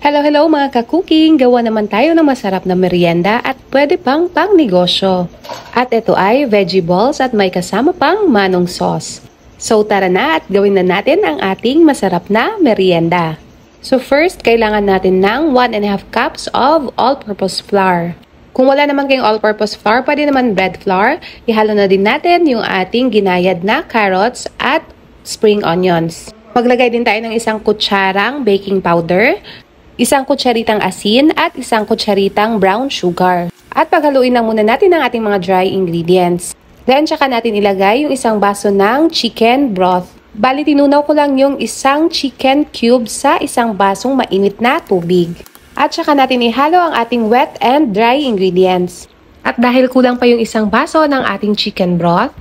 Hello mga ka-cooking! Gawa naman tayo ng masarap na merienda at pwede pang pang-negosyo. At ito ay veggie balls at may kasama pang manong sauce. So tara na at gawin na natin ang ating masarap na merienda. So first, kailangan natin ng 1.5 cups of all-purpose flour. Kung wala naman kayong all-purpose flour, pwede naman bread flour. Ihalo na din natin yung ating ginayad na carrots at spring onions. Maglagay din tayo ng isang kutsarang baking powder, isang kutsaritang asin at isang kutsaritang brown sugar. At paghaluin lang muna natin ang ating mga dry ingredients. Then, tsaka natin ilagay yung isang baso ng chicken broth. Bali, tinunaw ko lang yung isang chicken cube sa isang basong mainit na tubig. At tsaka natin ihalo ang ating wet and dry ingredients. At dahil kulang pa yung isang baso ng ating chicken broth,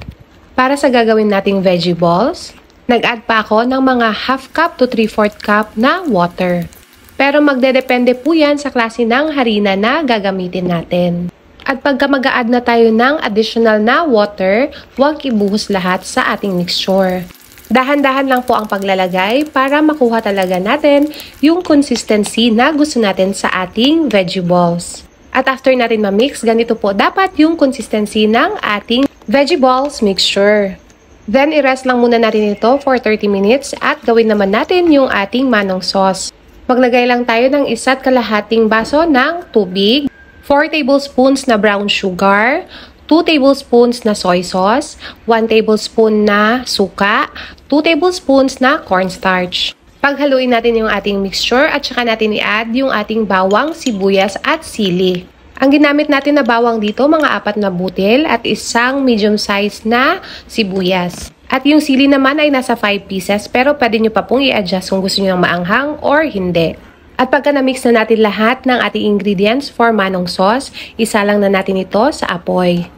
para sa gagawin nating veggie balls, nag-add pa ako ng mga half cup to 3/4 cup na water. Pero magdedepende po yan sa klase ng harina na gagamitin natin. At pagka mag-a-add na tayo ng additional na water, huwag ibuhos lahat sa ating mixture. Dahan-dahan lang po ang paglalagay para makuha talaga natin yung consistency na gusto natin sa ating veggie balls. At after natin ma-mix, ganito po dapat yung consistency ng ating veggie balls mixture. Then, i-rest lang muna natin ito for 30 minutes at gawin naman natin yung ating manong sauce. Maglagay lang tayo ng 1.5 baso ng tubig, 4 tablespoons na brown sugar, 2 tablespoons na soy sauce, 1 tablespoon na suka, 2 tablespoons na cornstarch. Paghaluin natin yung ating mixture at saka natin i-add yung ating bawang, sibuyas at sili. Ang ginamit natin na bawang dito, mga 4 na butil at isang medium size na sibuyas. At yung sili naman ay nasa 5 pieces pero pwede nyo pa pong i-adjust kung gusto nyo ng maanghang or hindi. At pagka na-mix na natin lahat ng ating ingredients for manong sauce, isa lang na natin ito sa apoy.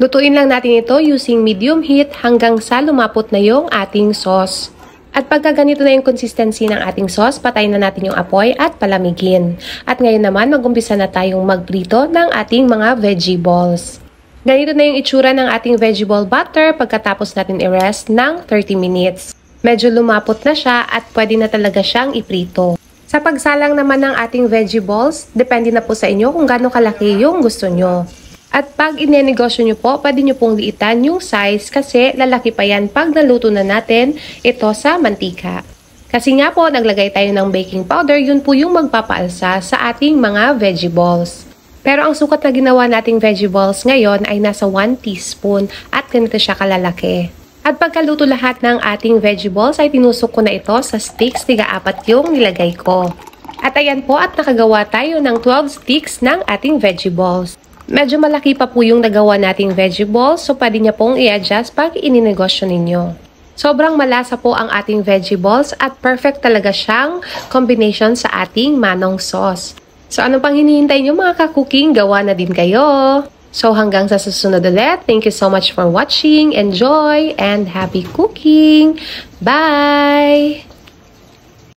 Lutuin lang natin ito using medium heat hanggang sa lumapot na yung ating sauce. At pagka ganito na yung consistency ng ating sauce, patayin na natin yung apoy at palamigin. At ngayon naman, mag-umpisa na tayong magprito ng ating mga veggie balls. Ganito na yung itsura ng ating veggie ball batter pagkatapos natin i-rest ng 30 minutes. Medyo lumapot na siya at pwede na talaga siyang iprito. Sa pagsalang naman ng ating veggie balls, depende na po sa inyo kung gaano kalaki yung gusto nyo. At pag inenegosyo nyo po, pwede nyo pong liitan yung size kasi lalaki pa yan pag naluto na natin ito sa mantika. Kasi nga po, naglagay tayo ng baking powder, yun po yung magpapaalsa sa ating mga veggie balls. Pero ang sukat na ginawa nating veggie balls ngayon ay nasa 1 teaspoon at ganito siya kalalaki. At pagkaluto lahat ng ating veggie balls ay tinusok ko na ito sa sticks, 4 yung nilagay ko. At ayan po at nakagawa tayo ng 12 sticks ng ating veggie balls. Medyo malaki pa po yung nagawa nating veggie balls so pwede niya pong i-adjust pag ininegosyo ninyo. Sobrang malasa po ang ating veggie balls at perfect talaga siyang combination sa ating manong sauce. So ano pang hinihintay nyo mga ka-cooking? Gawa na din kayo! So hanggang sa susunod ulit, thank you so much for watching, enjoy, and happy cooking! Bye!